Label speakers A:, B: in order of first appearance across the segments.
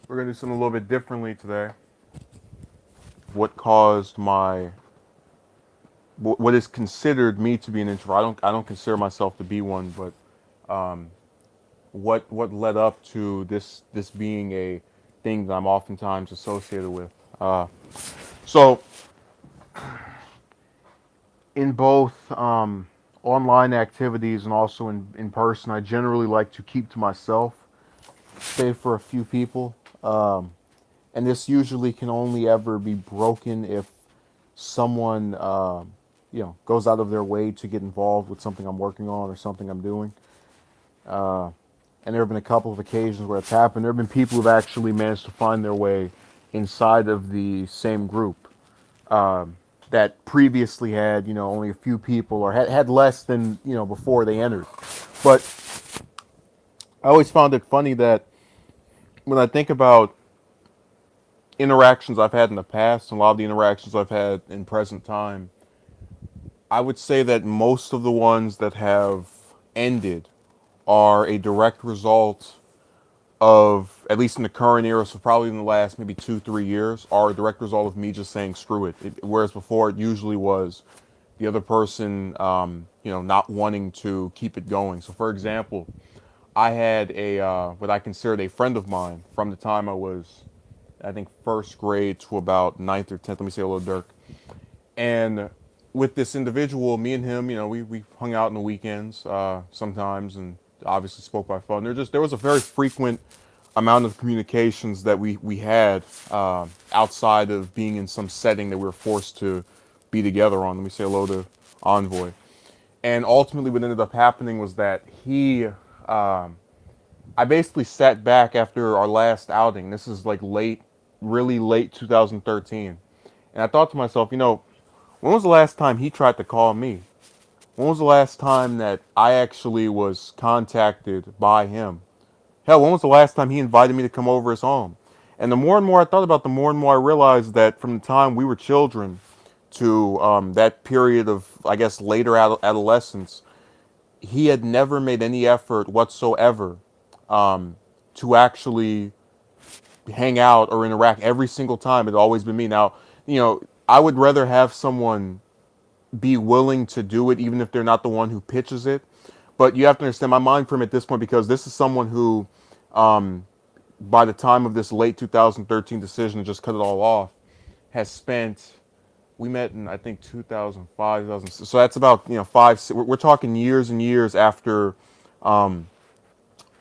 A: We're gonna do something a little bit differently today. What caused what is considered me to be an introvert? I don't consider myself to be one, but what led up to this being a thing that I'm oftentimes associated with. Uh, so in both online activities and also in person, I generally like to keep to myself, save for a few people. And this usually can only ever be broken if someone goes out of their way to get involved with something I'm working on or something I'm doing. Uh, and there have been a couple of occasions where it's happened. There have been people who've actually managed to find their way inside of the same group that previously had only a few people or had less than before they entered. But I always found it funny that when I think about interactions I've had in the past and a lot of the interactions I've had in present time, I would say that most of the ones that have ended are a direct result of, at least in the current era, so probably in the last maybe 2, 3 years, are a direct result of me just saying screw it. Whereas before it usually was the other person, not wanting to keep it going. So for example, I had a what I considered a friend of mine from the time I was, I think, first grade to about ninth or tenth. Let me say a little Dirk. And with this individual, me and him, we hung out on the weekends sometimes, and obviously spoke by phone. There was a very frequent amount of communications that we had outside of being in some setting that we were forced to be together on. Let me say hello to Envoy. And ultimately, what ended up happening was that I basically sat back after our last outing. This is like late, really late 2013. And I thought to myself, when was the last time he tried to call me? When was the last time that I actually was contacted by him? Hell, when was the last time he invited me to come over his home? And the more and more I thought about, the more and more I realized that from the time we were children to that period of, I guess, later adolescence, he had never made any effort whatsoever to actually hang out or interact. Every single time it had always been me. Now, I would rather have someone be willing to do it even if they're not the one who pitches it. But you have to understand my mind frame at this point, because this is someone who, by the time of this late 2013 decision to just cut it all off, has spent. We met in, I think, 2005, 2006. So that's about five. We're talking years and years after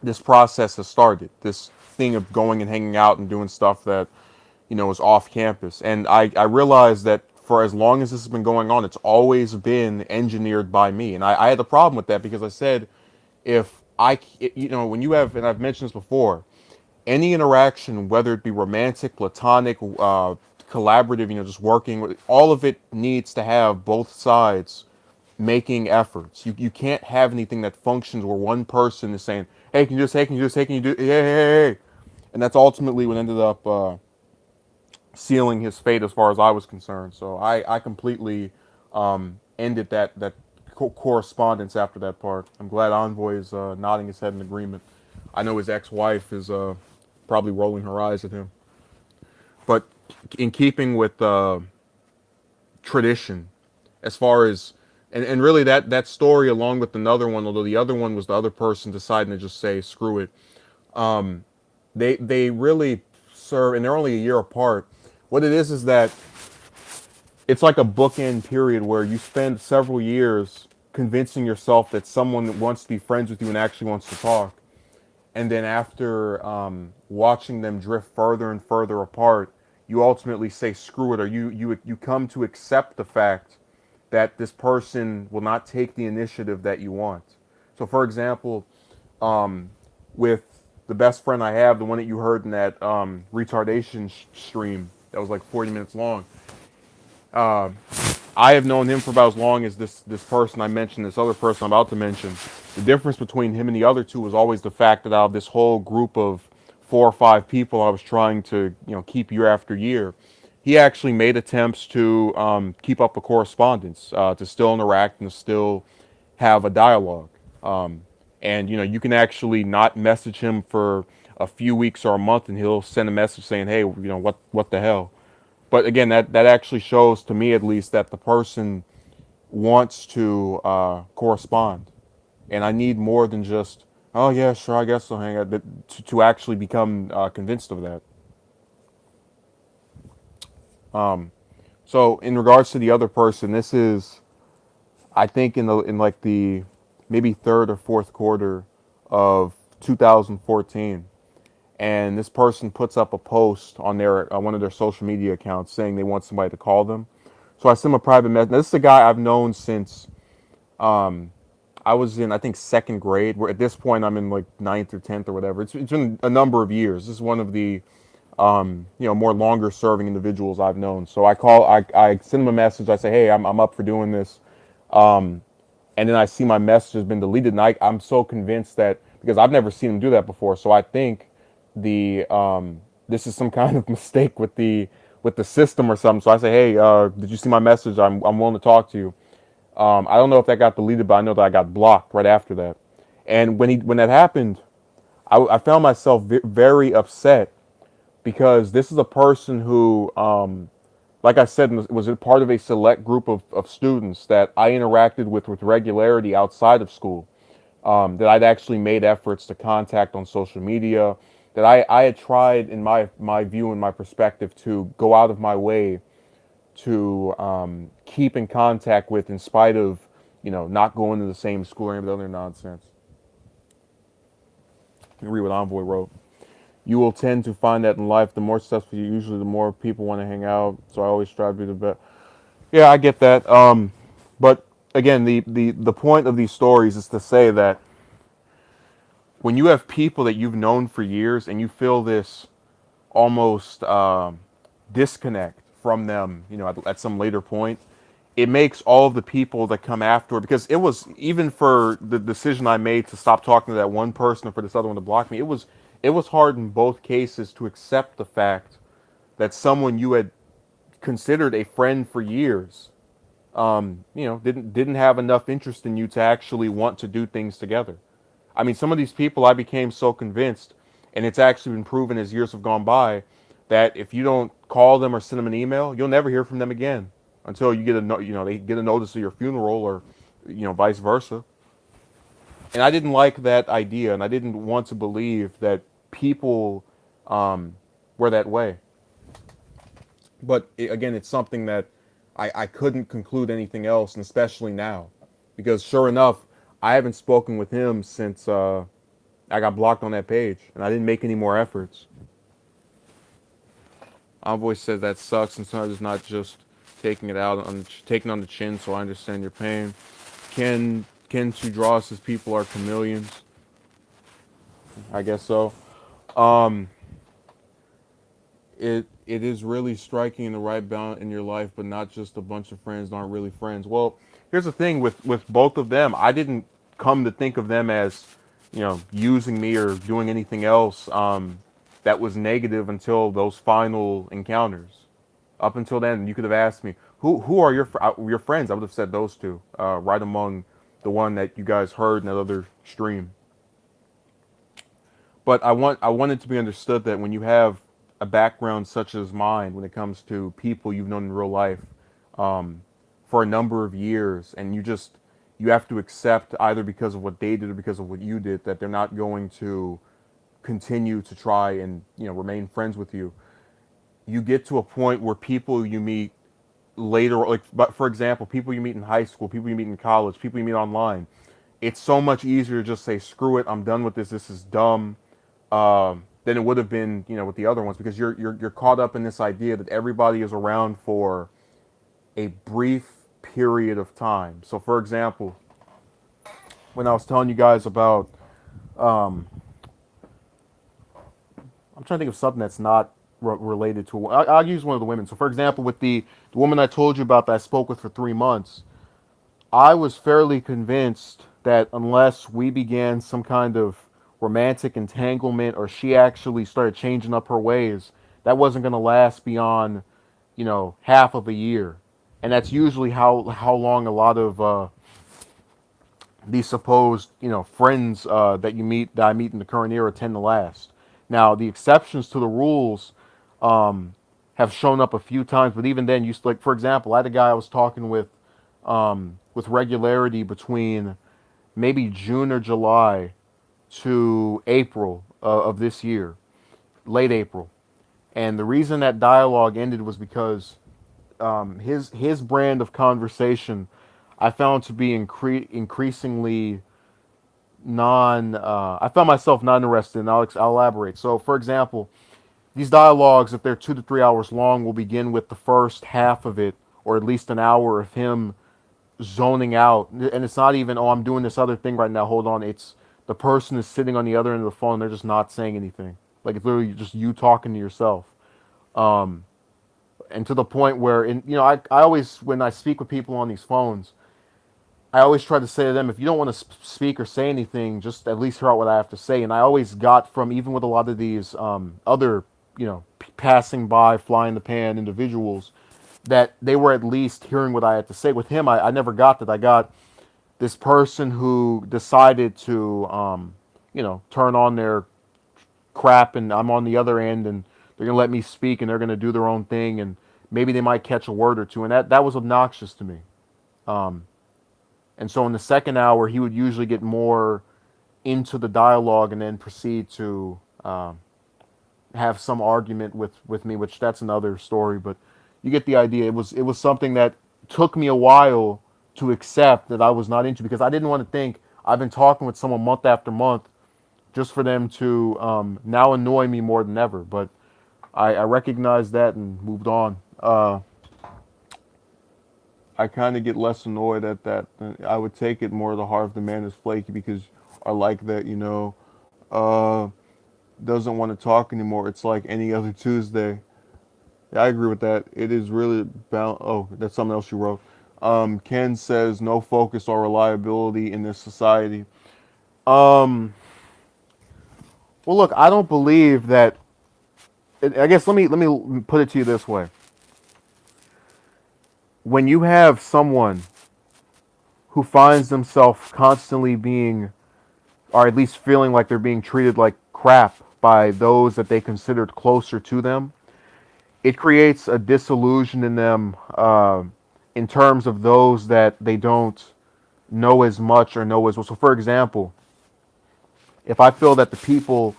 A: this process has started. This thing of going and hanging out and doing stuff that is off campus. And I realized that for as long as this has been going on, it's always been engineered by me. And I had a problem with that, because I said, if I, when you have, and I've mentioned this before, any interaction, whether it be romantic, platonic, collaborative, just working, all of it needs to have both sides making efforts. You can't have anything that functions where one person is saying, "Hey, can you just, hey, can you just, hey, can you do, hey," and that's ultimately what ended up sealing his fate as far as I was concerned. So I completely ended that correspondence after that part. I'm glad Envoy is nodding his head in agreement. I know his ex-wife is probably rolling her eyes at him. But in keeping with tradition, as far as, and really that story, along with another one, although the other one was the other person deciding to just say screw it, they really serve, and they're only a year apart. What it is that it's like a bookend period where you spend several years convincing yourself that someone wants to be friends with you and actually wants to talk, and then after watching them drift further and further apart, you ultimately say screw it, or you come to accept the fact that this person will not take the initiative that you want. So, for example, with the best friend I have, the one that you heard in that retardation stream that was like 40 minutes long, I have known him for about as long as this person I mentioned, this other person I'm about to mention. The difference between him and the other two was always the fact that out of this whole group of 4 or 5 people I was trying to keep year after year, he actually made attempts to keep up a correspondence, to still interact and to still have a dialogue. And you can actually not message him for a few weeks or a month, and he'll send a message saying, "Hey, what the hell." But again, that actually shows to me at least that the person wants to correspond, and I need more than just, "Oh yeah, sure, I guess I'll hang out," to actually become convinced of that. So in regards to the other person, this is, I think, in like the maybe third or fourth quarter of 2014, and this person puts up a post on their one of their social media accounts saying they want somebody to call them. So I sent him a private message. Now, this is a guy I've known since I was in, I think, second grade. Where at this point I'm in like ninth or tenth or whatever. It's been a number of years. This is one of the more longer serving individuals I've known. So I send him a message. I say, hey, I'm up for doing this. And then I see my message has been deleted, and I'm so convinced that, because I've never seen him do that before, so I think the this is some kind of mistake with the system or something. So I say, hey, did you see my message? I'm willing to talk to you. I don't know if that got deleted, but I know that I got blocked right after that. And when that happened, I found myself very upset, because this is a person who, like I said, was a part of a select group of students that I interacted with regularity outside of school, that I'd actually made efforts to contact on social media, that I had tried, in my view and my perspective, to go out of my way to keep in contact with, in spite of, not going to the same school or any of the other nonsense. Let me read what Envoy wrote. You will tend to find that in life, the more successful you, usually the more people want to hang out. So I always strive to be the best. Yeah, I get that. But again, the point of these stories is to say that when you have people that you've known for years and you feel this almost disconnect from them, at some later point, it makes all of the people that come after, because it was, even for the decision I made to stop talking to that one person and for this other one to block me, it was hard in both cases to accept the fact that someone you had considered a friend for years, didn't have enough interest in you to actually want to do things together. I mean, some of these people I became so convinced, and it's actually been proven as years have gone by, that if you don't call them or send them an email, you'll never hear from them again until you get they get a notice of your funeral, or vice versa. And I didn't like that idea, and I didn't want to believe that people were that way. But again, it's something that I couldn't conclude anything else, and especially now, because sure enough, I haven't spoken with him since I got blocked on that page, and I didn't make any more efforts. Envoy said that sucks, and sometimes it's not just taking on the chin. So I understand your pain. Ken to draw us as people are chameleons. I guess so. Um, it is really striking the right balance in your life, but not just a bunch of friends that aren't really friends. Well, here's the thing with both of them. I didn't come to think of them as, using me or doing anything else that was negative until those final encounters. Up until then, you could have asked me who are your friends. I would have said those two, right among the one that you guys heard in that other stream. But I want it to be understood that when you have a background such as mine, when it comes to people you've known in real life um, for a number of years, and you have to accept, either because of what they did or because of what you did, that they're not going to continue to try and remain friends with you. You get to a point where people you meet later, like, but for example, people you meet in high school, people you meet in college, people you meet online, it's so much easier to just say, screw it, I'm done with this, this is dumb, than it would have been, with the other ones, because you're caught up in this idea that everybody is around for a brief period of time. So for example, when I was telling you guys about, um, I'm trying to think of something that's not related to. I'll use one of the women. So for example, with the woman I told you about that I spoke with for 3 months, I was fairly convinced that unless we began some kind of romantic entanglement, or she actually started changing up her ways, that wasn't going to last beyond, half of a year. And that's usually how long a lot of these supposed, friends that I meet in the current era tend to last. Now, the exceptions to the rules have shown up a few times, but even then, like for example, I had a guy I was talking with regularity between maybe June or July to April of this year, late April. And the reason that dialogue ended was because his brand of conversation I found to be increasingly non. I found myself not interested, and I'll elaborate. So, for example, these dialogues, if they're 2 to 3 hours long, will begin with the first half of it, or at least an hour of him zoning out. And it's not even, oh, I'm doing this other thing right now. Hold on. It's the person is sitting on the other end of the phone. They're just not saying anything. Like it's literally just you talking to yourself. Um, and to the point where, I always, when I speak with people on these phones, I always try to say to them, if you don't want to speak or say anything, just at least hear out what I have to say. And I always got from, even with a lot of these other, passing by, fly in the pan individuals, that they were at least hearing what I had to say. With him, I never got that. I got this person who decided to, turn on their crap, and I'm on the other end, and they're gonna let me speak, and they're gonna do their own thing, and maybe they might catch a word or two, and that was obnoxious to me. Um, and so in the second hour, he would usually get more into the dialogue and then proceed to have some argument with me, which that's another story. But you get the idea. It was something that took me a while to accept that I was not into because I didn't want to think I've been talking with someone month after month just for them to now annoy me more than ever. But I recognized that and moved on. I kind of get less annoyed at that. I would take it more the heart of the man is flaky because I like that, uh, doesn't want to talk anymore. It's like any other Tuesday. Yeah, I agree with that. It is really Oh, that's something else you wrote. Ken says no focus or reliability in this society. Um, well, look, I don't believe that. I guess let me put it to you this way: when you have someone who finds themselves constantly being, or at least feeling like they're being treated like crap by those that they considered closer to them, it creates a disillusion in them in terms of those that they don't know as much or know as well. So, for example, if I feel that the people,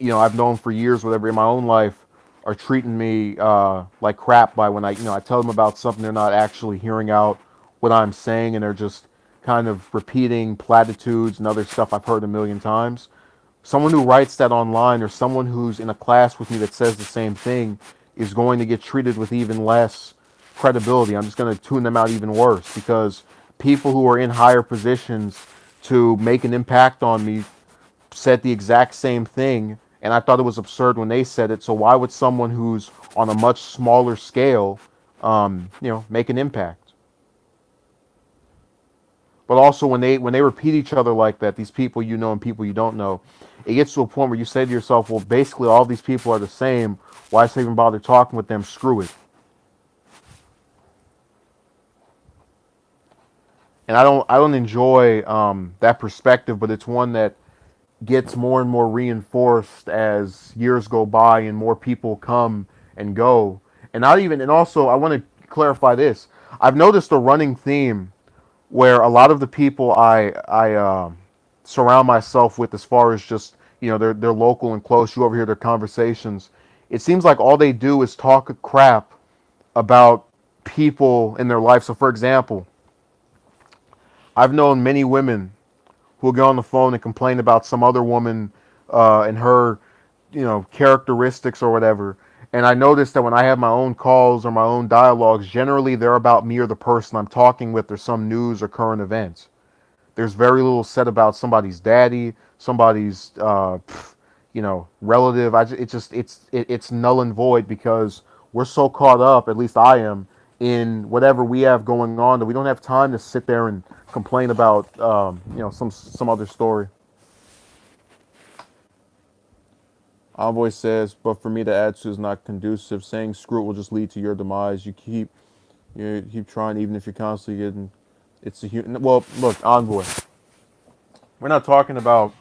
A: I've known for years, whatever, in my own life, are treating me like crap by when I tell them about something, they're not actually hearing out what I'm saying, and they're just kind of repeating platitudes and other stuff I've heard a million times. Someone who writes that online or someone who's in a class with me that says the same thing is going to get treated with even less credibility. I'm just going to tune them out even worse because people who are in higher positions to make an impact on me said the exact same thing, and I thought it was absurd when they said it. So why would someone who's on a much smaller scale, make an impact? But also when they repeat each other like that, these people you know and people you don't know, it gets to a point where you say to yourself, well, basically all these people are the same. Why should I even bother talking with them? Screw it. And I don't enjoy that perspective, but it's one that gets more and more reinforced as years go by and more people come and go. And also I want to clarify this. I've noticed a running theme where a lot of the people I surround myself with, as far as just they're local and close, you overhear their conversations. It seems like all they do is talk crap about people in their life. So, for example, I've known many women who will get on the phone and complain about some other woman and her, characteristics or whatever. And I noticed that when I have my own calls or my own dialogues, generally they're about me or the person I'm talking with or some news or current event. There's very little said about somebody's daddy, somebody's, relative. It's null and void because we're so caught up, at least I am, in whatever we have going on that we don't have time to sit there and complain about, some other story. Envoy says, but for me, the attitude is not conducive. Saying screw it will just lead to your demise. You keep trying, even if you're constantly getting. It's a human. Well, look, Envoy. We're not talking about.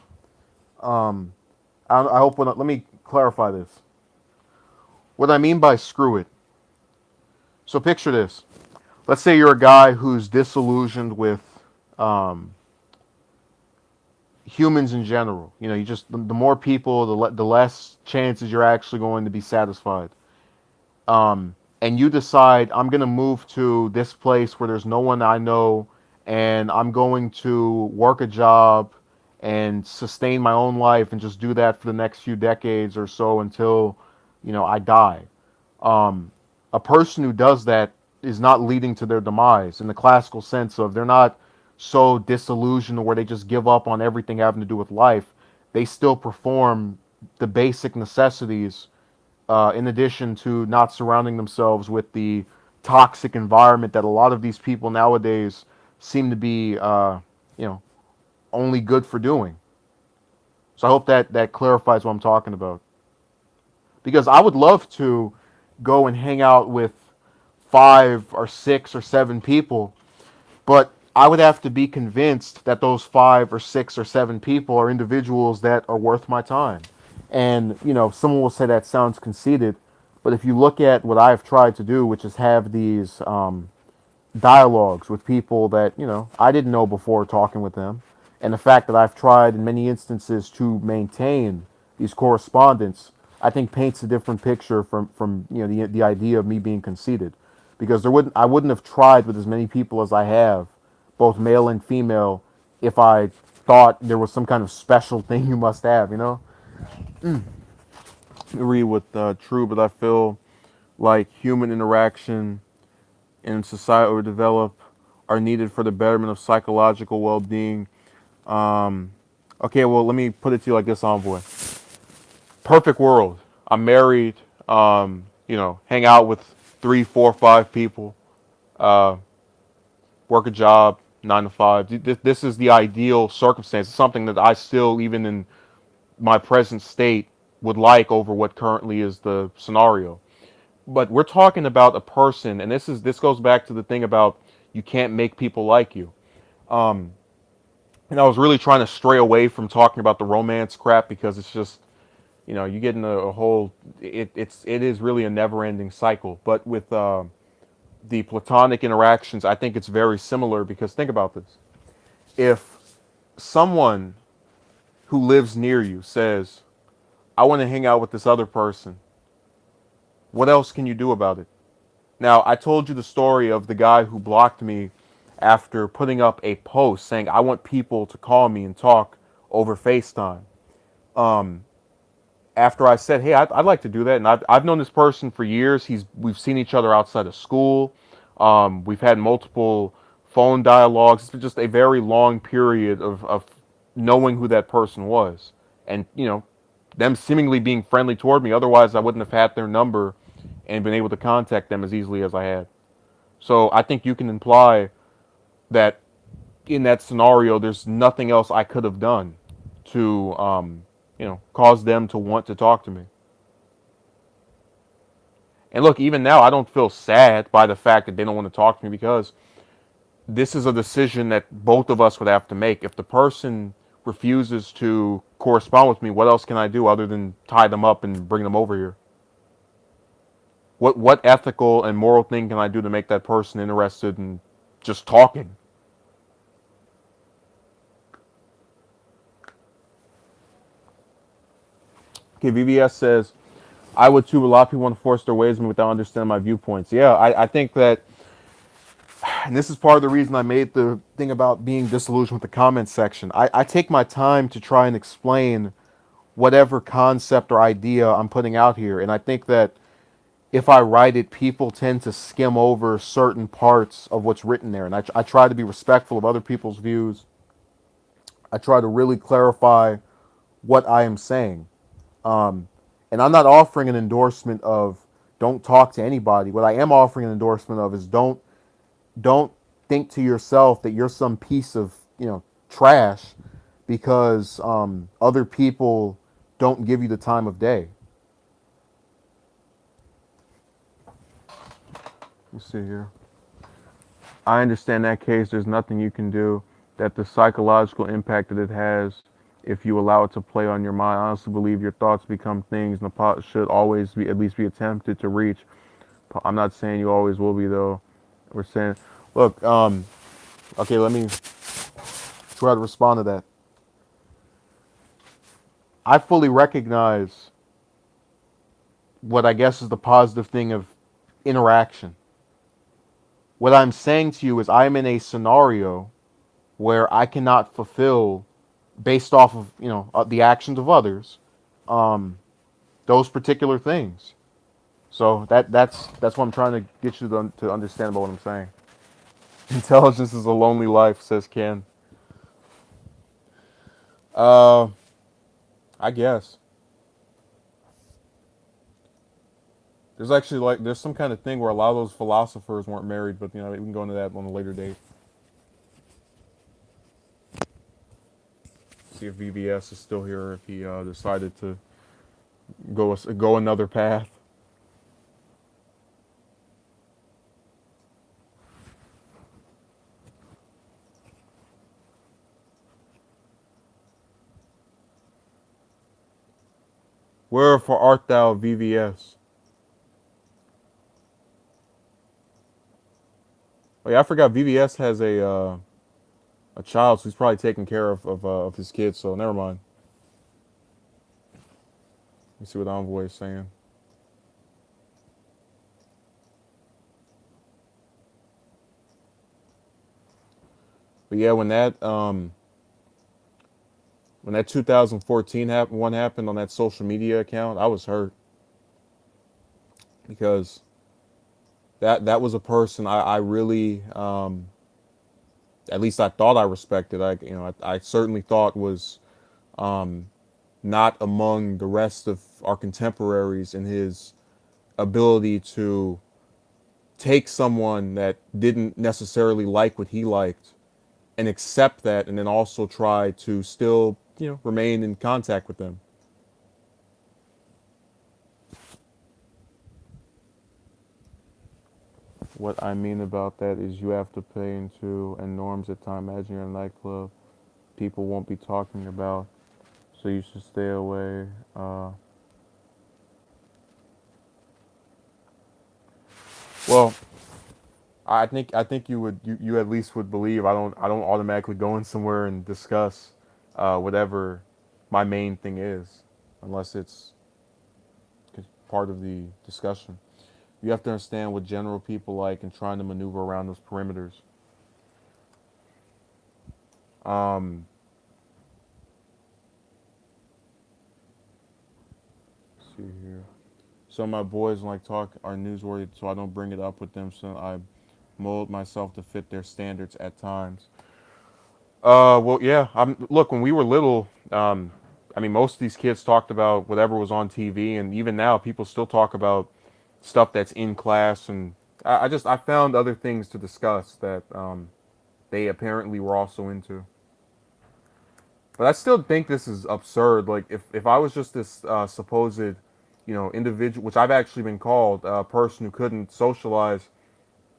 A: I hope. Let me clarify this. What I mean by screw it. So picture this. Let's say you're a guy who's disillusioned with um, humans in general. You know, you just the more people, the less chances you're actually going to be satisfied. And you decide I'm gonna move to this place where there's no one I know, and I'm going to work a job and sustain my own life and just do that for the next few decades or so until, I die. Um, a person who does that is not leading to their demise in the classical sense of they're not so disillusioned where they just give up on everything having to do with life. They still perform the basic necessities in addition to not surrounding themselves with the toxic environment that a lot of these people nowadays seem to be, you know, only good for doing. So I hope that clarifies what I'm talking about. Because I would love to go and hang out with 5 or 6 or 7 people, but I would have to be convinced that those 5 or 6 or 7 people are individuals that are worth my time. And, someone will say that sounds conceited, but if you look at what I've tried to do, which is have these dialogues with people that, I didn't know before talking with them, and the fact that I've tried in many instances to maintain these correspondence, I think paints a different picture from the idea of me being conceited. Because I wouldn't have tried with as many people as I have, both male and female, if I thought there was some kind of special thing you must have. I agree with True, but I feel like human interaction and societal develop are needed for the betterment of psychological well-being. Um, okay, well, let me put it to you like this, Envoy. Perfect world. I'm married. Hang out with 3, 4, 5 people. Uh, Work a job, 9 to 5. This is the ideal circumstance. It's something that I still, even in my present state, would like over what currently is the scenario. But we're talking about a person, and this goes back to the thing about you can't make people like you. Um, and I was really trying to stray away from talking about the romance crap because it's just you get in a whole it is really a never ending cycle. But with the platonic interactions, I think it's very similar because think about this: if someone who lives near you says, "I want to hang out with this other person," what else can you do about it? Now, I told you the story of the guy who blocked me after putting up a post saying, I want people to call me and talk over FaceTime. Um, After I said, hey, I'd like to do that. And I've known this person for years. We've seen each other outside of school. We've had multiple phone dialogues. It's been just a very long period of knowing who that person was. And, them seemingly being friendly toward me. Otherwise, I wouldn't have had their number and been able to contact them as easily as I had. So I think you can imply that in that scenario, there's nothing else I could have done to, cause them to want to talk to me. And look, even now, I don't feel sad by the fact that they don't want to talk to me because this is a decision that both of us would have to make. If the person refuses to correspond with me, what else can I do other than tie them up and bring them over here? What ethical and moral thing can I do to make that person interested in just talking? Okay, VVS says, I would too, but a lot of people want to force their ways on me without understanding my viewpoints. Yeah, I think that, and this is part of the reason I made the thing about being disillusioned with the comments section. I take my time to try and explain whatever concept or idea I'm putting out here. And I think that if I write it, people tend to skim over certain parts of what's written there. And I try to be respectful of other people's views. I try to really clarify what I am saying. Um, and I'm not offering an endorsement of don't talk to anybody. What I am offering an endorsement of is don't think to yourself that you're some piece of trash because other people don't give you the time of day. Let's see here. I understand that case. There's nothing you can do. That the psychological impact that it has if you allow it to play on your mind. I honestly believe your thoughts become things, and the pot should always be at least be attempted to reach. I'm not saying you always will be though. We're saying, look, okay, let me try to respond to that. I fully recognize what I guess is the positive thing of interaction. What I'm saying to you is I'm in a scenario where I cannot fulfill, based off of the actions of others, um, those particular things. So that's what I'm trying to get you to understand about what I'm saying. Intelligence is a lonely life, says Ken. Uh, I guess there's actually there's some kind of thing where a lot of those philosophers weren't married, but we can go into that on a later date. See if VBS is still here, or if he decided to go another path. Wherefore art thou, VVS? Oh yeah, I forgot VVS has a child, so he's probably taking care of his kids. So never mind. Let me see what Envoy is saying. But yeah, when that 2014 one happened on that social media account, I was hurt because that was a person I really at least I thought I respected. I certainly thought was um, not among the rest of our contemporaries in his ability to take someone that didn't necessarily like what he liked and accept that, and then also try to still remain in contact with them. What I mean about that is you have to pay into and norms at time. Imagine you're in a nightclub, people won't be talking about, so you should stay away. Well, I think you at least would believe I don't automatically go in somewhere and discuss whatever my main thing is, unless it's part of the discussion. You have to understand what general people like and trying to maneuver around those perimeters. Um, let's see here. Some of my boys like talk are newsworthy, so I don't bring it up with them. So I mold myself to fit their standards at times. Well, yeah. Look, when we were little, I mean, most of these kids talked about whatever was on TV, and even now, people still talk about stuff that's in class. And I found other things to discuss that they apparently were also into. But I still think this is absurd. Like, if I was just this supposed, individual, which I've actually been called a person who couldn't socialize,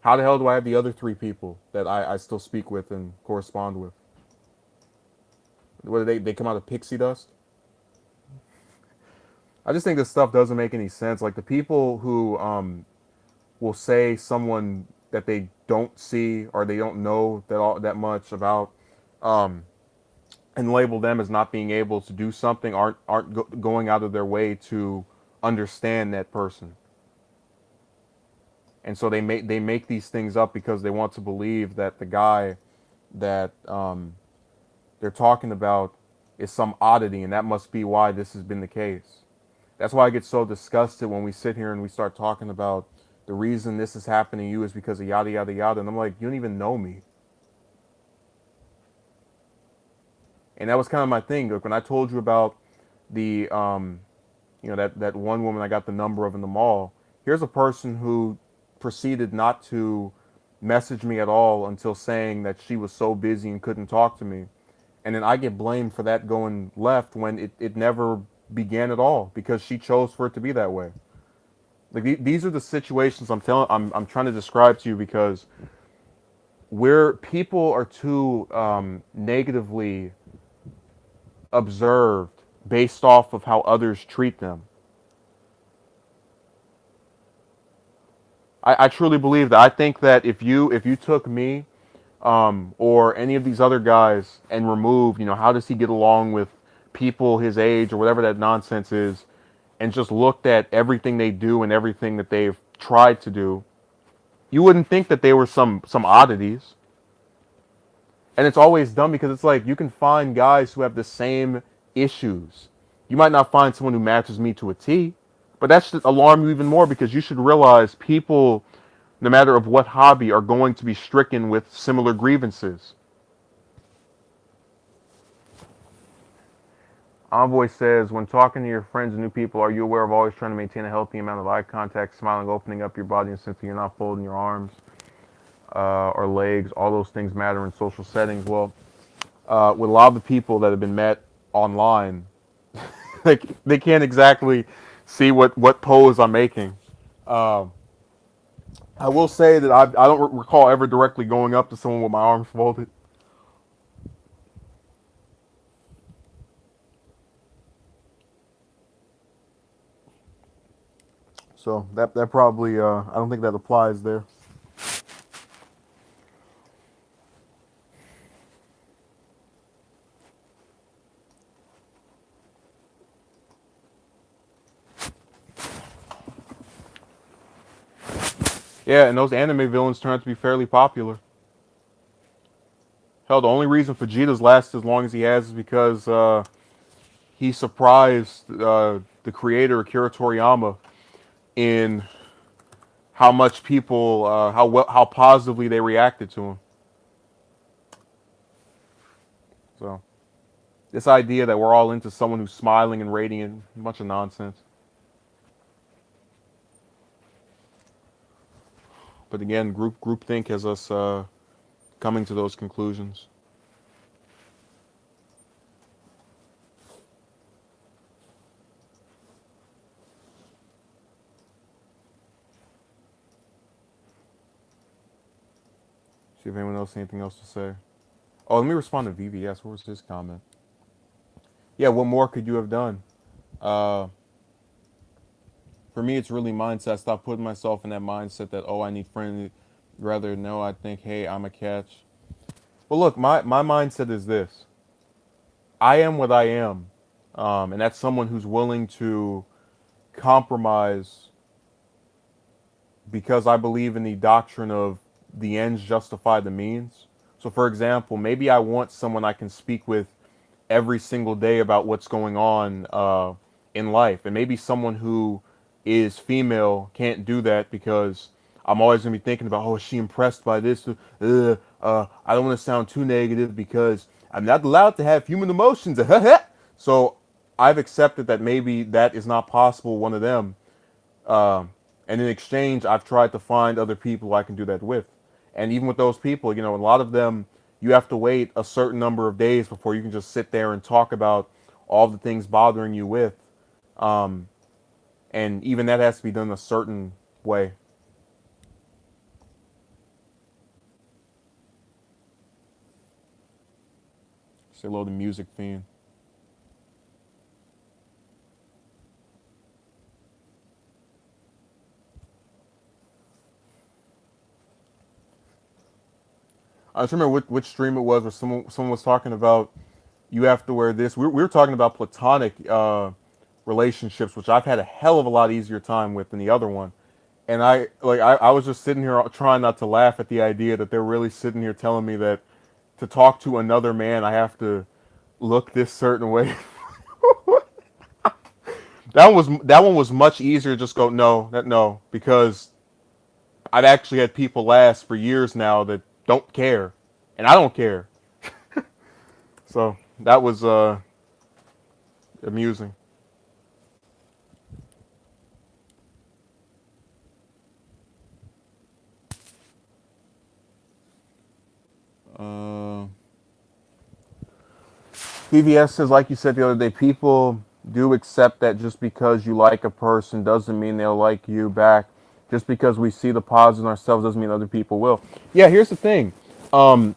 A: how the hell do I have the other three people that I still speak with and correspond with? What do they come out of pixie dust? I just think this stuff doesn't make any sense. Like the people who will say someone that they don't see or they don't know that much about, um, and label them as not being able to do something aren't going out of their way to understand that person. And so they make these things up because they want to believe that the guy that they're talking about is some oddity, and that must be why this has been the case. That's why I get so disgusted when we sit here and we start talking about the reason this is happening to you is because of yada yada yada, and I'm like, you don't even know me. And that was kind of my thing. Like when I told you about the that one woman I got the number of in the mall. Here's a person who proceeded not to message me at all until saying that she was so busy and couldn't talk to me. And then I get blamed for that going left when it never began at all because she chose for it to be that way. Like these are the situations I'm trying to describe to you because where people are too negatively observed based off of how others treat them. I truly believe that. I think that if you took me or any of these other guys and removed, how does he get along with people his age or whatever that nonsense is, and just looked at everything they do and everything that they've tried to do, you wouldn't think that they were some oddities. And it's always dumb because it's like you can find guys who have the same issues. You might not find someone who matches me to a T, but that should alarm you even more because you should realize people, no matter of what hobby, are going to be stricken with similar grievances. Envoy says, when talking to your friends and new people, are you aware of always trying to maintain a healthy amount of eye contact, smiling, opening up your body, and since you're not folding your arms or legs? All those things matter in social settings. Well, with a lot of the people that have been met online, like they can't exactly see what pose I'm making. Um, I will say that I don't recall ever directly going up to someone with my arms folded. So that probably I don't think that applies there. Yeah, and those anime villains turn out to be fairly popular. Hell, the only reason Vegeta's lasted as long as he has is because he surprised the creator Akira Toriyama in how much people, how positively they reacted to him. So this idea that we're all into someone who's smiling and radiant, a bunch of nonsense. But again, groupthink has us coming to those conclusions. See if anyone else has anything else to say. Oh, let me respond to VVS. What was his comment? Yeah, what more could you have done? Uh, for me, it's really mindset. I stopped putting myself in that mindset that, oh, I need friends. Rather, no, I think, hey, I'm a catch. Well, look, my mindset is this: I am what I am, and that's someone who's willing to compromise because I believe in the doctrine of the ends justify the means. So, for example, maybe I want someone I can speak with every single day about what's going on in life, and maybe someone who is female can't do that because I'm always gonna be thinking about, oh, is she impressed by this? I don't want to sound too negative because I'm not allowed to have human emotions. So I've accepted that maybe that is not possible. One of them. Um, and in exchange, I've tried to find other people I can do that with. And even with those people, a lot of them, you have to wait a certain number of days before you can just sit there and talk about all the things bothering you with. Um, and even that has to be done a certain way. Say hello to Music Fiend. I just remember which stream it was where someone was talking about you have to wear this. We were talking about platonic relationships, which I've had a hell of a lot easier time with than the other one. And I was just sitting here trying not to laugh at the idea that they're really sitting here telling me that to talk to another man I have to look this certain way. That one was much easier. Just go no because I've actually had people last for years now that don't care, and I don't care. So that was amusing. Uh, BVS says, like you said the other day, people do accept that just because you like a person doesn't mean they'll like you back. Just because we see the positive in ourselves doesn't mean other people will. Yeah, here's the thing. Um,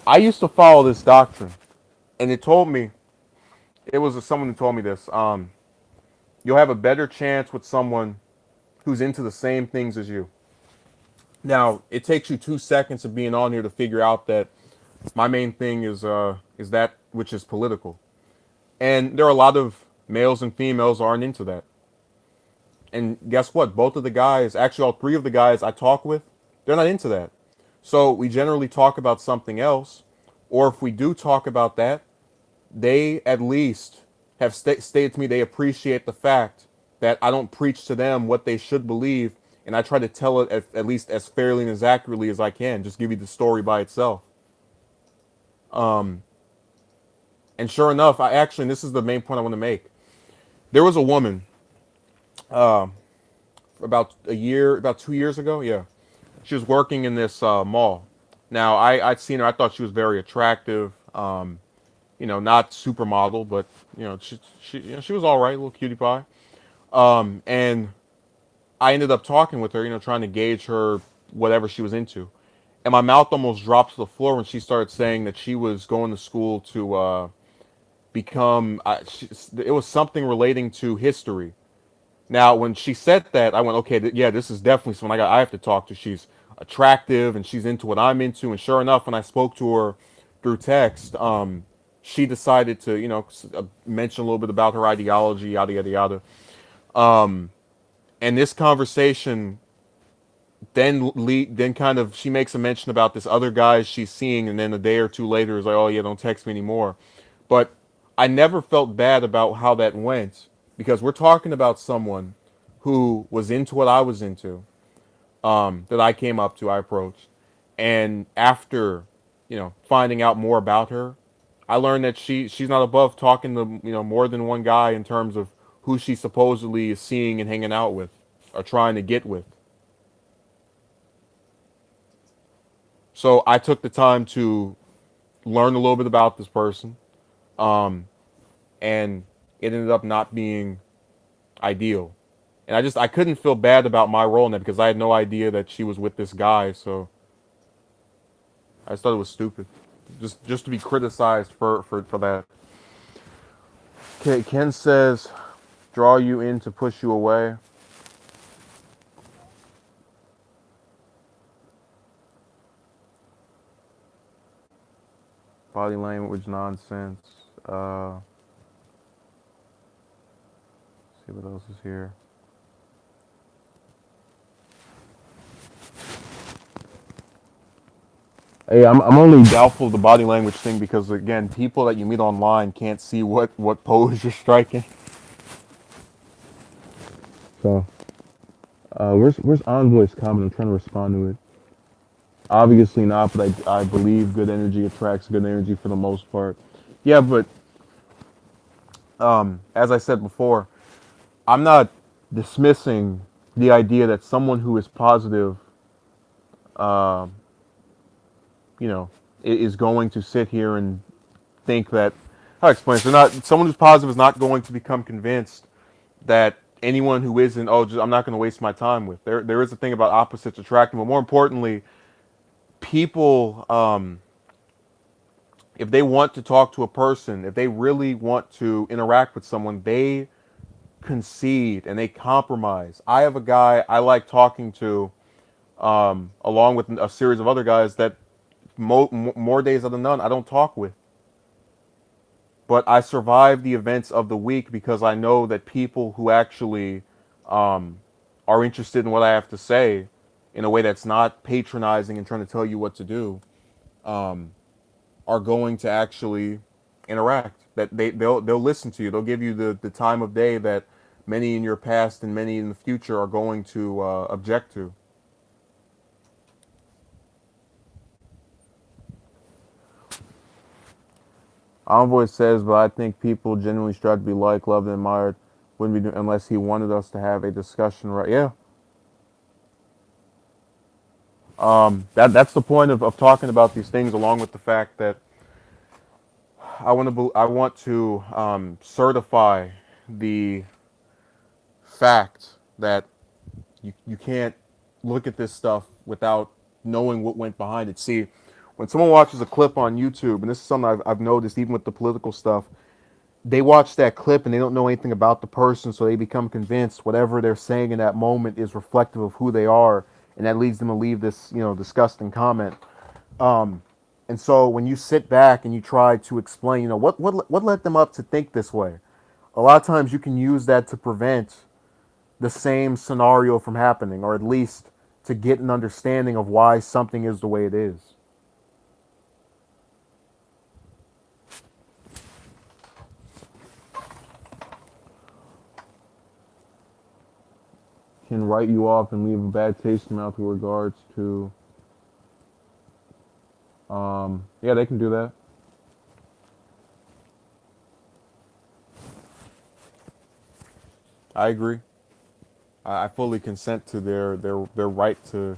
A: I used to follow this doctrine, and it told me It was someone who told me this. You'll have a better chance with someone who's into the same things as you. Now, it takes you 2 seconds of being on here to figure out that my main thing is that which is political, and there are a lot of males and females aren't into that. And guess what? Both of the guys, actually all three of the guys I talk with, they're not into that. So we generally talk about something else, or if we do talk about that, they at least have stated to me they appreciate the fact that I don't preach to them what they should believe, and I try to tell it at least as fairly and as accurately as I can. Just give you the story by itself. Um, and sure enough, I actually, and this is the main point I want to make. There was a woman uh, about a year, about 2 years ago. Yeah, she was working in this mall. Now I'd seen her. I thought she was very attractive. Not supermodel, but she was all right, little cutie pie. And I ended up talking with her, trying to gauge her whatever she was into. And my mouth almost dropped to the floor when she started saying that she was going to school to become. It was something relating to history. Now, when she said that, I went, okay, yeah, this is definitely someone I have to talk to. She's attractive and she's into what I'm into. And sure enough, when I spoke to her through text, she decided to, mention a little bit about her ideology, yada yada yada. Um, and this conversation then kind of she makes a mention about this other guy she's seeing, and then a day or two later is like, oh yeah, don't text me anymore. But I never felt bad about how that went because we're talking about someone who was into what I was into, that I came up to, I approached, and after finding out more about her, I learned that she's not above talking to more than one guy in terms of who she supposedly is seeing and hanging out with or trying to get with. So I took the time to learn a little bit about this person, um, and it ended up not being ideal. And I couldn't feel bad about my role in that because I had no idea that she was with this guy. So I just thought it was stupid, just to be criticized for that. Okay, Ken says, draw you in to push you away. Body language nonsense. See what else is here. Hey, I'm only doubtful of the body language thing because again, people that you meet online can't see what pose you're striking. So, where's Envoy's comment? I'm trying to respond to it. Obviously not, but I believe good energy attracts good energy for the most part. Yeah, but as I said before, I'm not dismissing the idea that someone who is positive, uh, you know, is going to sit here and think that. How to explain? So not someone who's positive is not going to become convinced that anyone who isn't, I'm not going to waste my time with. There is a thing about opposites attracting, but more importantly, people, if they want to talk to a person, if they really want to interact with someone, they concede and they compromise. I have a guy I like talking to, along with a series of other guys that more days than none I don't talk with. But I survive the events of the week because I know that people who actually um, are interested in what I have to say in a way that's not patronizing and trying to tell you what to do, um, are going to actually interact. That they'll listen to you. They'll give you the time of day that many in your past and many in the future are going to object to. Envoy says, but I think people genuinely strive to be liked, loved, and admired. Wouldn't be unless he wanted us to have a discussion, right? Yeah. That's the point of talking about these things, along with the fact that I want to certify the fact that you can't look at this stuff without knowing what went behind it. See, when someone watches a clip on YouTube, and this is something I've noticed even with the political stuff, they watch that clip and they don't know anything about the person, so they become convinced whatever they're saying in that moment is reflective of who they are, and that leads them to leave this, disgusting comment. Um, and so when you sit back and you try to explain, what led them up to think this way, a lot of times you can use that to prevent the same scenario from happening, or at least to get an understanding of why something is the way it is. Can write you off and leave a bad taste in your mouth with regards to, yeah, they can do that. I agree. I fully consent to their right to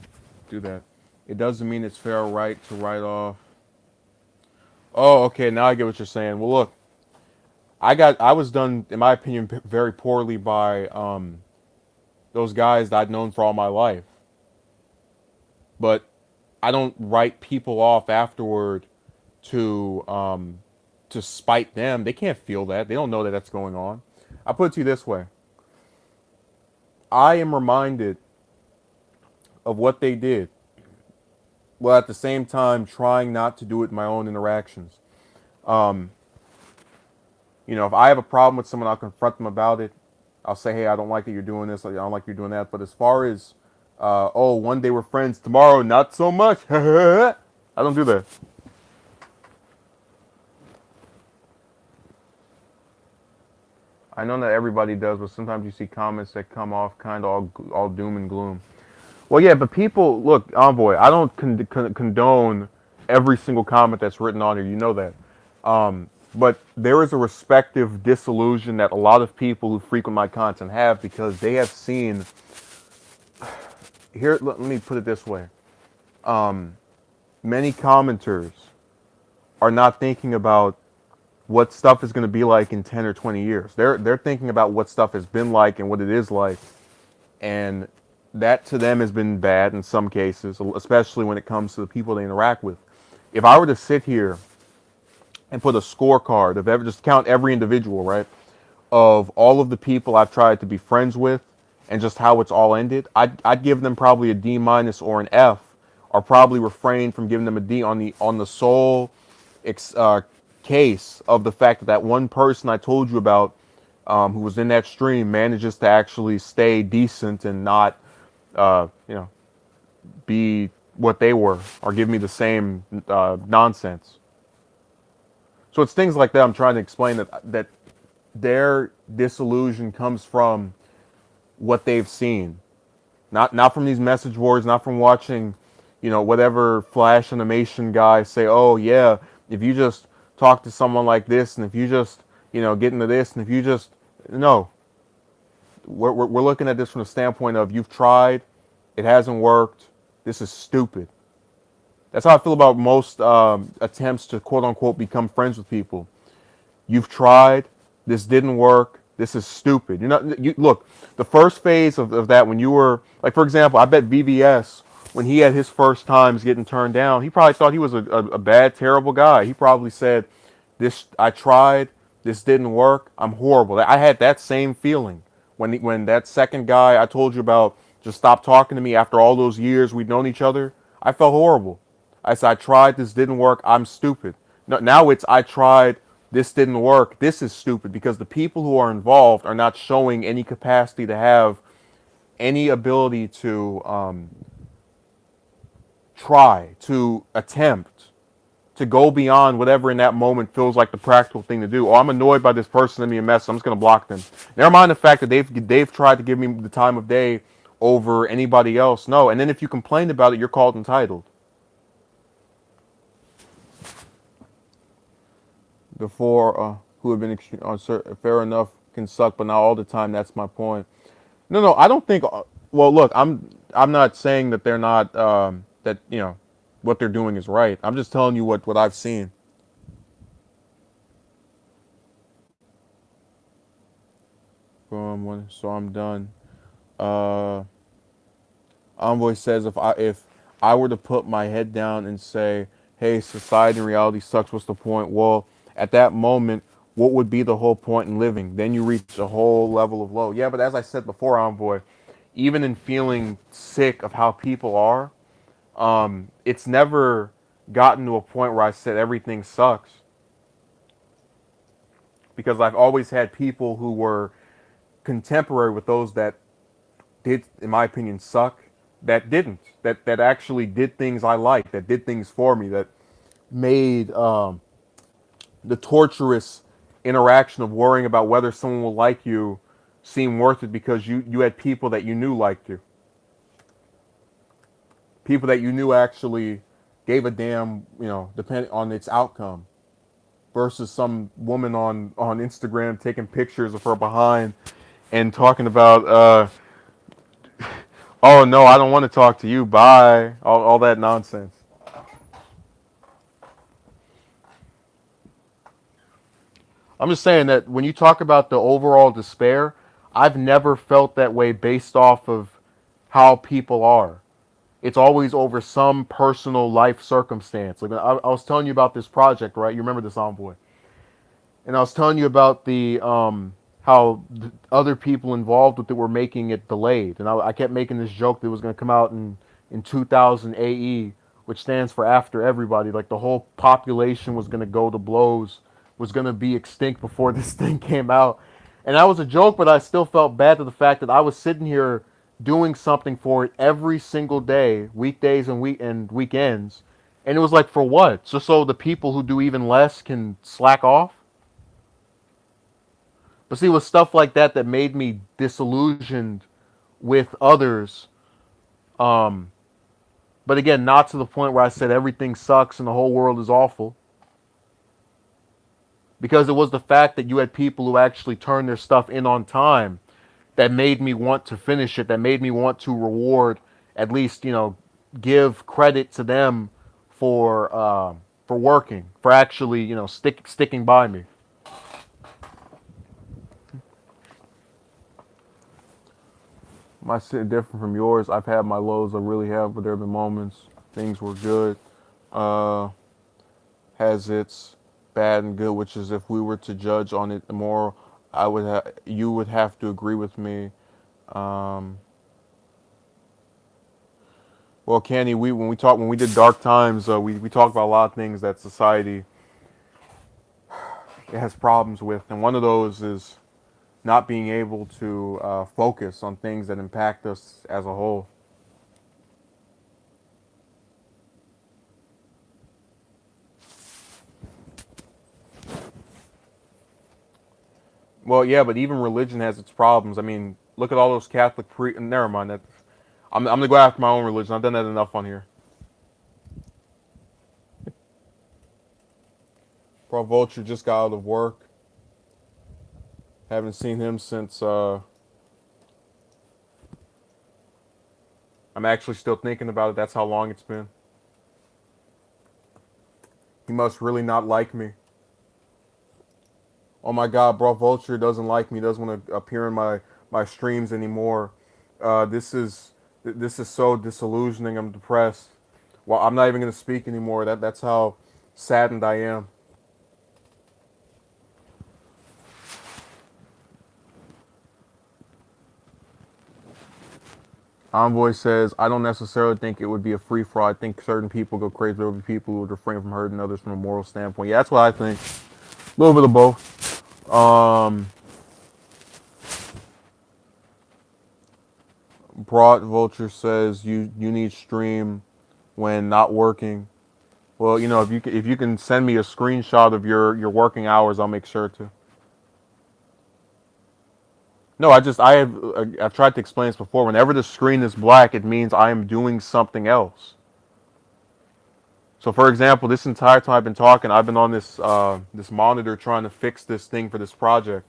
A: do that. It doesn't mean it's fair or right to write off. Oh, okay. Now I get what you're saying. Well, look, I was done, in my opinion, very poorly by those guys that I'd known for all my life. But I don't write people off afterward to to spite them. They can't feel that. They don't know that that's going on. I put it to you this way: I am reminded of what they did, while at the same time trying not to do it in my own interactions. Um, if I have a problem with someone, I'll confront them about it. I'll say, hey, I don't like that you're doing this. I don't like you're doing that. But as far as, oh, one day we're friends, tomorrow not so much. I don't do that. I know not everybody does, but sometimes you see comments that come off kind of all doom and gloom. Well, yeah, but people, look, Envoy, I don't condone every single comment that's written on here. You know that. But there is a respective disillusion that a lot of people who frequent my content have, because they have seen. Here, let me put it this way: many commenters are not thinking about what stuff is going to be like in 10 or 20 years. They're thinking about what stuff has been like and what it is like, and that to them has been bad in some cases, especially when it comes to the people they interact with. If I were to sit here and put a scorecard of just count every individual, right, of all of the people I've tried to be friends with and just how it's all ended, I'd give them probably a D minus or an F, or probably refrain from giving them a D on the sole uh, case of the fact that one person I told you about, who was in that stream, manages to actually stay decent and not, be what they were or give me the same nonsense. So it's things like that I'm trying to explain, that their disillusion comes from what they've seen, not from these message boards, not from watching, whatever flash animation guy say, oh yeah, if you just talk to someone like this, and if you just, get into this, and if you just, no, we're looking at this from the standpoint of, you've tried, it hasn't worked, this is stupid. That's how I feel about most attempts to quote unquote become friends with people. You've tried. This didn't work. This is stupid. You look, the first phase of that, when you were, like, for example, I bet VVS, when he had his first times getting turned down, he probably thought he was a bad, terrible guy. He probably said, this, I tried, this didn't work, I'm horrible. I had that same feeling when that second guy I told you about just stopped talking to me after all those years we'd known each other. I felt horrible. I said, I tried, this didn't work, I'm stupid. No, now it's, I tried, this didn't work, this is stupid, because the people who are involved are not showing any capacity to have any ability to try, to attempt, to go beyond whatever in that moment feels like the practical thing to do. Oh, I'm annoyed by this person sending me a message, I'm just going to block them. Never mind the fact that they've tried to give me the time of day over anybody else. No, and then if you complain about it, you're called entitled. The four who have been fair enough can suck, but not all the time. That's my point. No, no, I don't think. Well, look, I'm not saying that they're not that what they're doing is right. I'm just telling you what I've seen. So I'm done. Uh, Envoy says, if I were to put my head down and say, hey, society and reality sucks, what's the point? Well, at that moment, what would be the whole point in living? Then you reach a whole level of low. Yeah, but as I said before, Envoy, even in feeling sick of how people are, it's never gotten to a point where I said everything sucks, because I've always had people who were contemporary with those that did, in my opinion, suck, that didn't, that actually did things I liked, that did things for me, that made the torturous interaction of worrying about whether someone will like you seem worth it, because you had people that you knew liked you, people that you knew actually gave a damn, depending on its outcome, versus some woman on Instagram taking pictures of her behind and talking about, oh no, I don't want to talk to you, bye, all that nonsense. I'm just saying that when you talk about the overall despair, I've never felt that way based off of how people are. It's always over some personal life circumstance. Like I was telling you about this project, right? You remember this, Envoy? And I was telling you about the how the other people involved with it were making it delayed, and I kept making this joke that it was going to come out in 2000 AE, which stands for after everybody. Like the whole population was going to go to blows, was going to be extinct before this thing came out, and that was a joke. But I still felt bad to the fact that I was sitting here doing something for it every single day, weekdays and weekends, and it was like, for what? Just so the people who do even less can slack off. But see, it was stuff like that that made me disillusioned with others. Um, but again, not to the point where I said everything sucks and the whole world is awful. Because it was the fact that you had people who actually turned their stuff in on time that made me want to finish it, that made me want to reward, at least, give credit to them for working, for actually, sticking by me. My sit different from yours. I've had my lows, I really have, but there have been moments things were good. Uh, has its bad and good, which is if we were to judge on it more, you would have to agree with me. Um, well, Kenny, when we did Dark Times, we talked about a lot of things that society has problems with, and one of those is not being able to focus on things that impact us as a whole. Well, yeah, but even religion has its problems. I mean, look at all those Catholic pre. Never mind. I'm gonna go after my own religion. I've done that enough on here. Bro, Vulture just got out of work. Haven't seen him since. I'm actually still thinking about it. That's how long it's been. He must really not like me. Oh my God, bro, Vulture doesn't like me. Doesn't want to appear in my streams anymore. This is so disillusioning. I'm depressed. Well, I'm not even gonna speak anymore. That's how saddened I am. Envoy says, I don't necessarily think it would be a free for all. I think certain people go crazy. There will be people who would refrain from hurting others from a moral standpoint. Yeah, that's what I think. A little bit of both. Broad Vulture says you need stream when not working. Well, if you can send me a screenshot of your working hours, I'll make sure to. No, I've tried to explain this before. Whenever the screen is black, it means I am doing something else. So, for example, this entire time I've been talking, I've been on this monitor trying to fix this thing for this project.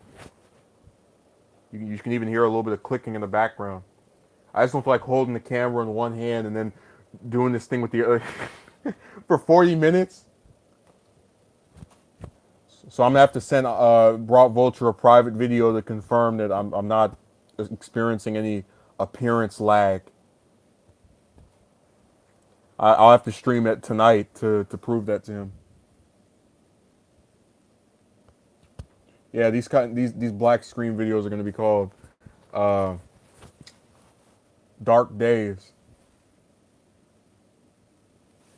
A: You can even hear a little bit of clicking in the background. I just don't feel like holding the camera in one hand and then doing this thing with the other for 40 minutes. So I'm gonna have to send Broad Vulture a private video to confirm that I'm not experiencing any appearance lag. I'll have to stream it tonight to prove that to him. Yeah, these black screen videos are going to be called uh, Dark Days.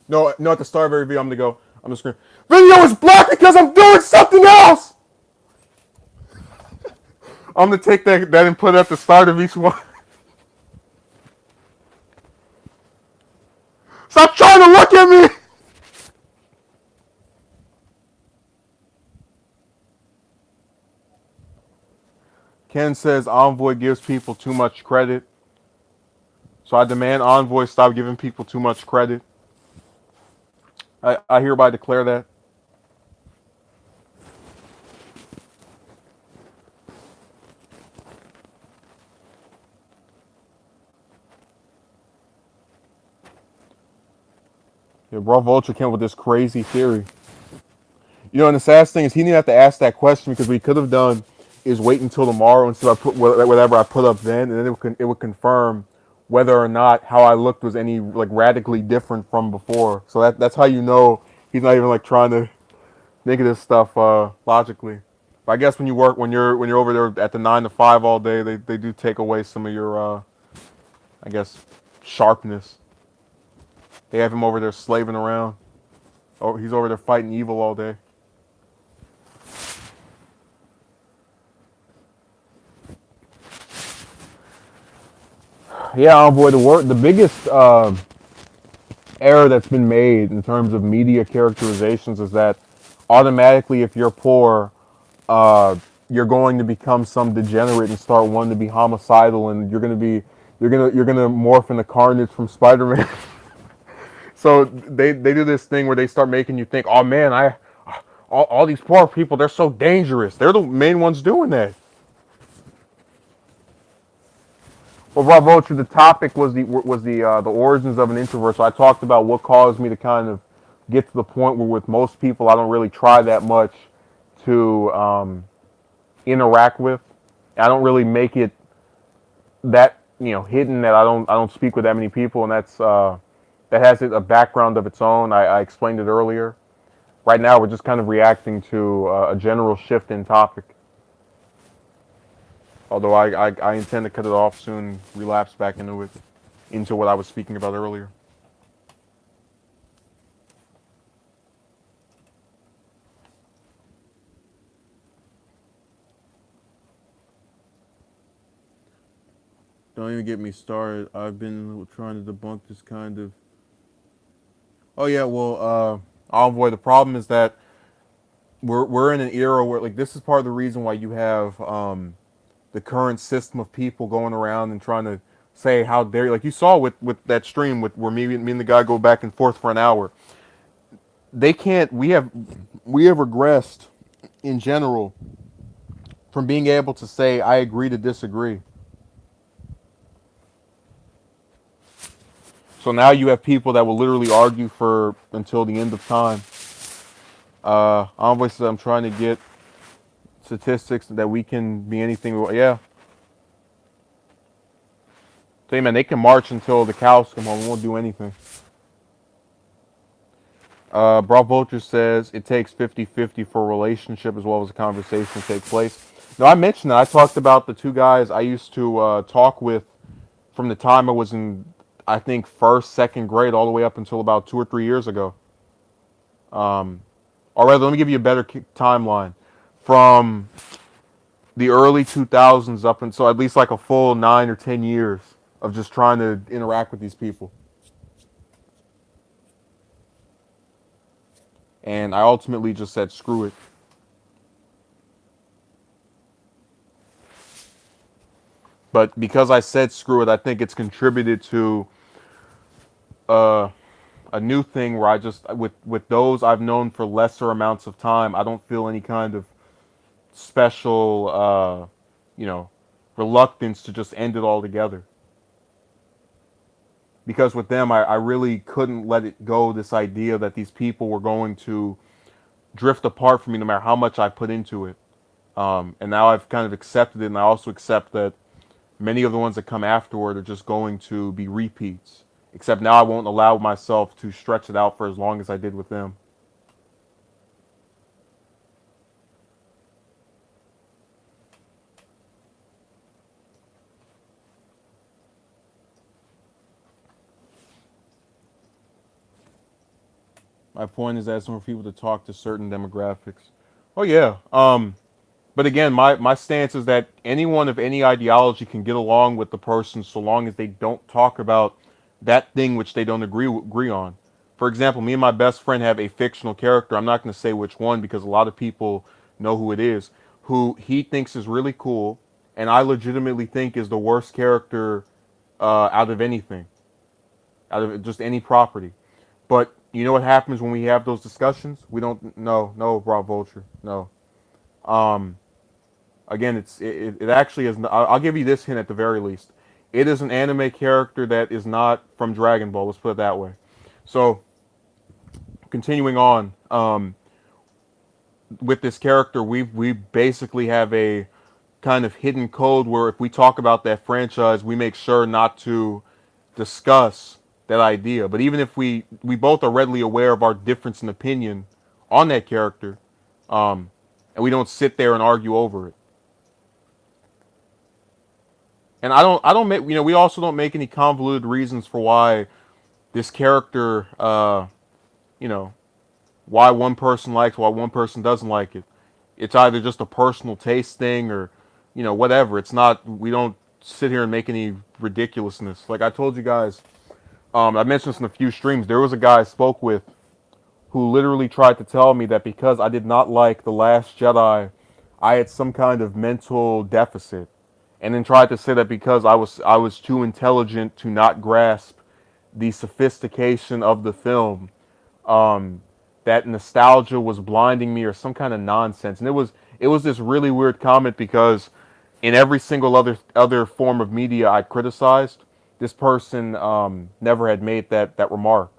A: No, no, at the start of every video, I'm going to go, I'm going to scream, video is black because I'm doing something else! I'm going to take that and put it at the start of each one. Stop trying to look at me! Ken says Envoy gives people too much credit. So I demand Envoy stop giving people too much credit. I hereby declare that. Yeah, bro, Vulture came with this crazy theory. You know, and the saddest thing is he didn't have to ask that question because what he could have done is wait until tomorrow and so I put whatever I put up then, and then it would confirm whether or not how I looked was any like radically different from before. So that's how you know he's not even like trying to think of this stuff logically. But I guess when you work when you're over there at the 9 to 5 all day, they do take away some of your I guess sharpness. They have him over there slaving around. Oh, he's over there fighting evil all day. Yeah, Envoy, the biggest error that's been made in terms of media characterizations is that automatically, if you're poor, you're going to become some degenerate and start wanting to be homicidal, and you're gonna morph into Carnage from Spider-Man. So they do this thing where they start making you think, oh man, all these poor people, they're so dangerous. They're the main ones doing that. Well, Rob Vulture, the topic was the origins of an introvert. So I talked about what caused me to kind of get to the point where with most people I don't really try that much to interact with. I don't really make it that hidden that I don't speak with that many people, and that has a background of its own. I explained it earlier. Right now, we're just kind of reacting to a general shift in topic. Although I intend to cut it off soon, relapse back into what I was speaking about earlier. Don't even get me started. I've been trying to debunk this kind of. Oh yeah, well, Envoy. The problem is that we're in an era where like this is part of the reason why you have the current system of people going around and trying to say how dare you. Like you saw with that stream with where me and the guy go back and forth for an hour. They can't. We have regressed in general from being able to say I agree to disagree. So now you have people that will literally argue for until the end of time. Envoy says I'm trying to get statistics that we can be anything. Yeah. Say, man, they can march until the cows come home. We won't do anything. Brock Vulture says it takes 50-50 for a relationship as well as a conversation to take place. No, I mentioned that. I talked about the two guys I used to talk with from the time I was in, I think, first, second grade all the way up until about 2 or 3 years ago. Or rather, let me give you a better timeline. From the early 2000s up until at least like a full 9 or 10 years of just trying to interact with these people. And I ultimately just said, screw it. But because I said screw it, I think it's contributed to uh, a new thing where I just with those I've known for lesser amounts of time, I don't feel any kind of special, you know, reluctance to just end it all together. Because with them, I really couldn't let it go. This idea that these people were going to drift apart from me no matter how much I put into it. And now I've kind of accepted it, and I also accept that many of the ones that come afterward are just going to be repeats. Except now I won't allow myself to stretch it out for as long as I did with them. My point is asking for people to talk to certain demographics. Oh yeah. But again, my stance is that anyone of any ideology can get along with the person so long as they don't talk about that thing which they don't agree on. For example, me and my best friend have a fictional character. I'm not going to say which one because a lot of people know who it is, who he thinks is really cool, and I legitimately think is the worst character out of anything, out of just any property. But you know what happens when we have those discussions? We don't. No, Rob Vulture. No. Um, Again, it actually is. I'll give you this hint at the very least. It is an anime character that is not from Dragon Ball. Let's put it that way. So, continuing on with this character, we basically have a kind of hidden code where if we talk about that franchise, we make sure not to discuss that idea. But even if we both are readily aware of our difference in opinion on that character, um, and we don't sit there and argue over it. And I don't make we also don't make any convoluted reasons for why this character you know why one person likes, why one person doesn't like it. It's either just a personal taste thing or whatever. It's not, we don't sit here and make any ridiculousness. Like I told you guys, I mentioned this in a few streams. There was a guy I spoke with who literally tried to tell me that because I did not like The Last Jedi, I had some kind of mental deficit, and then tried to say that because I was too intelligent to not grasp the sophistication of the film, um, that nostalgia was blinding me or some kind of nonsense. And it was this really weird comment because in every single other form of media I criticized, this person never had made that remark.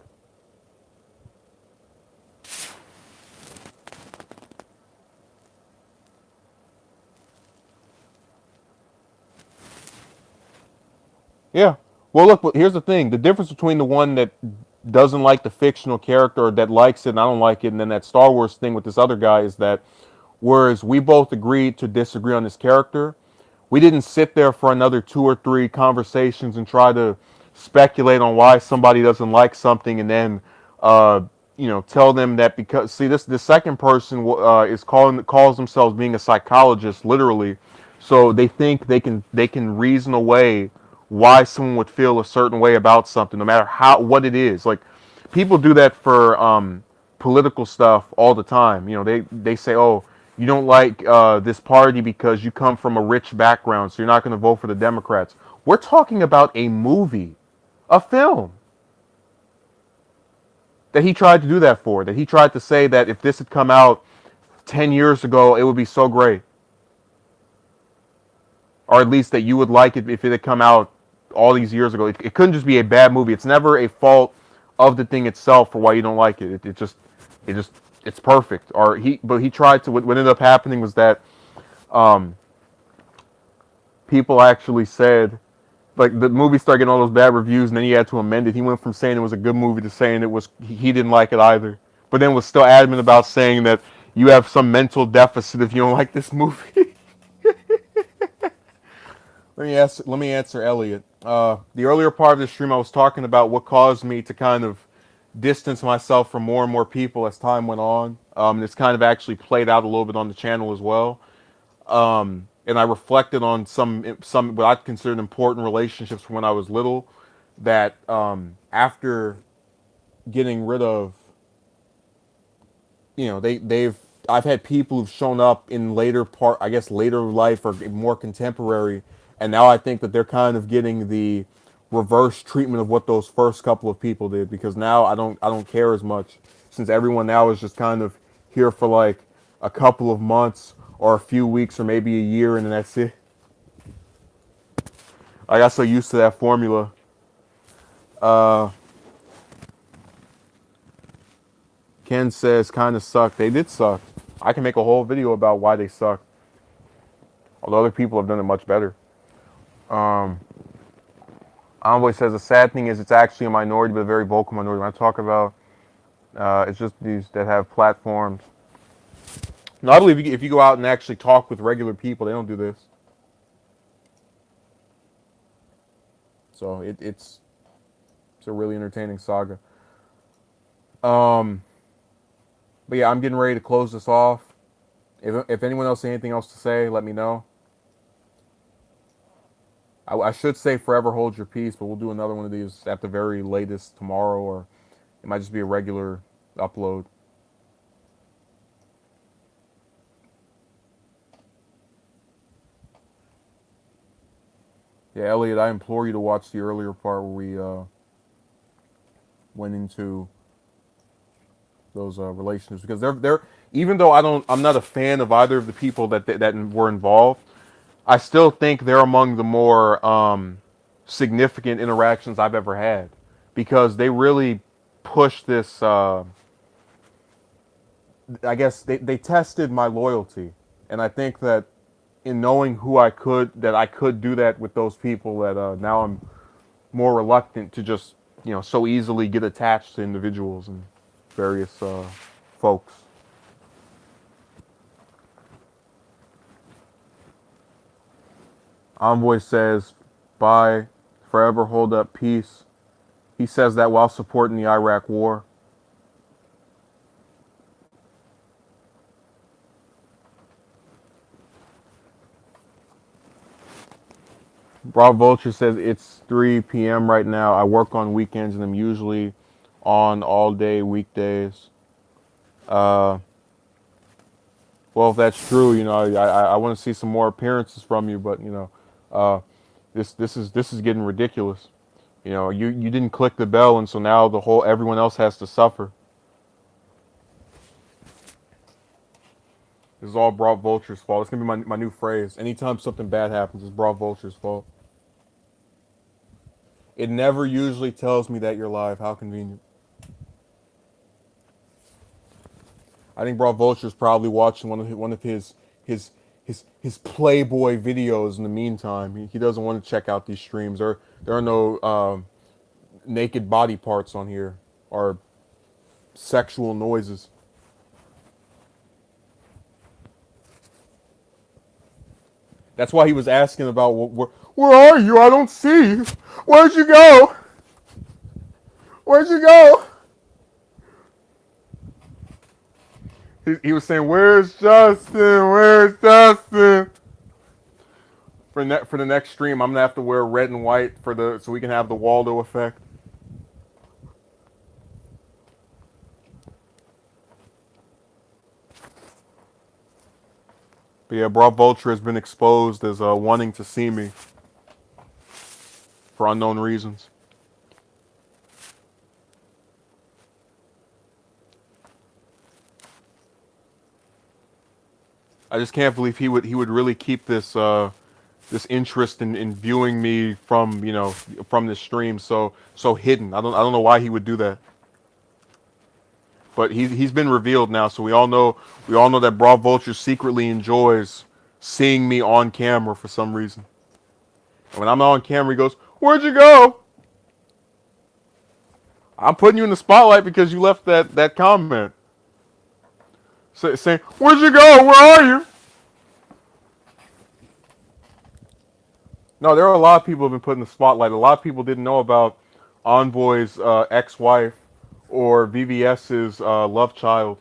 A: Yeah. Well, look. Here's the thing: the difference between the one that doesn't like the fictional character or that likes it and I don't like it, and then that Star Wars thing with this other guy is that whereas we both agreed to disagree on this character, we didn't sit there for another two or three conversations and try to speculate on why somebody doesn't like something and then uh, tell them that because see this the second person is calls themselves being a psychologist literally, so they think they can reason away why someone would feel a certain way about something no matter how what it is. Like people do that for political stuff all the time. They say, oh, you don't like this party because you come from a rich background, so you're not going to vote for the Democrats. We're talking about a movie, a film that he tried to do that for. That he tried to say that if this had come out 10 years ago, it would be so great, or at least that you would like it if it had come out all these years ago. It couldn't just be a bad movie. It's never a fault of the thing itself for why you don't like it. It just it's perfect. But he tried to. What ended up happening was that um, people actually said, like, the movie started getting all those bad reviews, and then he had to amend it. He went from saying it was a good movie to saying it was he didn't like it either, but then was still adamant about saying that you have some mental deficit if you don't like this movie. Let me answer Elliot. The earlier part of the stream, I was talking about what caused me to kind of distance myself from more and more people as time went on. It's kind of actually played out a little bit on the channel as well. And I reflected on some what I considered important relationships from when I was little. That after getting rid of, they've I've had people who've shown up in I guess later life or more contemporary, and now I think that they're kind of getting the reverse treatment of what those first couple of people did because now I don't care as much since everyone now is just kind of here for like a couple of months or a few weeks or maybe a year and then that's it. I got so used to that formula. Uh, Ken says kind of suck. They did suck. I can make a whole video about why they suck. Although other people have done it much better. Um, Envoy says the sad thing is it's actually a minority, but a very vocal minority. When I talk about, it's just these that have platforms. No, I believe if you go out and actually talk with regular people, they don't do this. So it's a really entertaining saga. Um, But yeah, I'm getting ready to close this off. If anyone else has anything else to say, let me know. I should say forever hold your peace, but we'll do another one of these at the very latest tomorrow, or it might just be a regular upload. Yeah, Elliot, I implore you to watch the earlier part where we went into those relationships, because they're even though I'm not a fan of either of the people that were involved. I still think they're among the more significant interactions I've ever had, because they really pushed this. I guess they tested my loyalty, and I think that in knowing who I could do that with those people, that now I'm more reluctant to just so easily get attached to individuals and various folks. Envoy says, "Bye, forever hold up peace." He says that while supporting the Iraq War. Rob Vulture says it's 3 p.m. right now. I work on weekends and I'm usually on all day weekdays. Uh, well, if that's true, I want to see some more appearances from you, but uh, this is getting ridiculous. You didn't click the bell, and so now the whole everyone else has to suffer. This is all Broad Vulture's fault. It's gonna be my new phrase. Anytime something bad happens, it's Broad Vulture's fault. It never usually tells me that you're live. How convenient. I think Broad Vulture's probably watching his his Playboy videos in the meantime. He doesn't want to check out these streams. There are no naked body parts on here or sexual noises. That's why he was asking about where are you? I don't see you. Where'd you go? Where'd you go? He was saying, "Where's Justin? Where's Justin?" For the next stream, I'm gonna have to wear red and white so we can have the Waldo effect. But yeah, Broad Vulture has been exposed as wanting to see me for unknown reasons. I just can't believe he would really keep this interest in viewing me from this stream so hidden. I don't know why he would do that. But he's been revealed now, so we all know that Broad Vulture secretly enjoys seeing me on camera for some reason. And when I'm not on camera, he goes, "Where'd you go?" I'm putting you in the spotlight because you left that comment saying, "Where'd you go? Where are you?" No, there are a lot of people who've been put in the spotlight. A lot of people didn't know about Envoy's ex-wife or VVS's love child.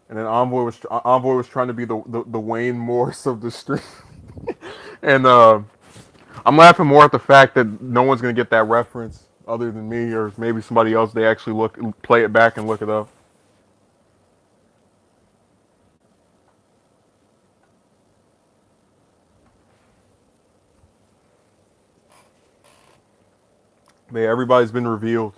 A: And then Envoy was trying to be the Wayne Morse of the stream. And I'm laughing more at the fact that no one's gonna get that reference other than me or maybe somebody else. They actually play it back and look it up. But yeah, everybody's been revealed.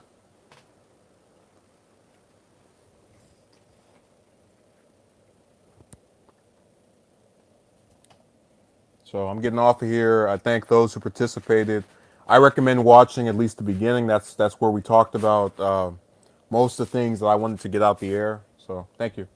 A: So I'm getting off of here. I thank those who participated. I recommend watching at least the beginning. That's where we talked about most of the things that I wanted to get out the air. So thank you.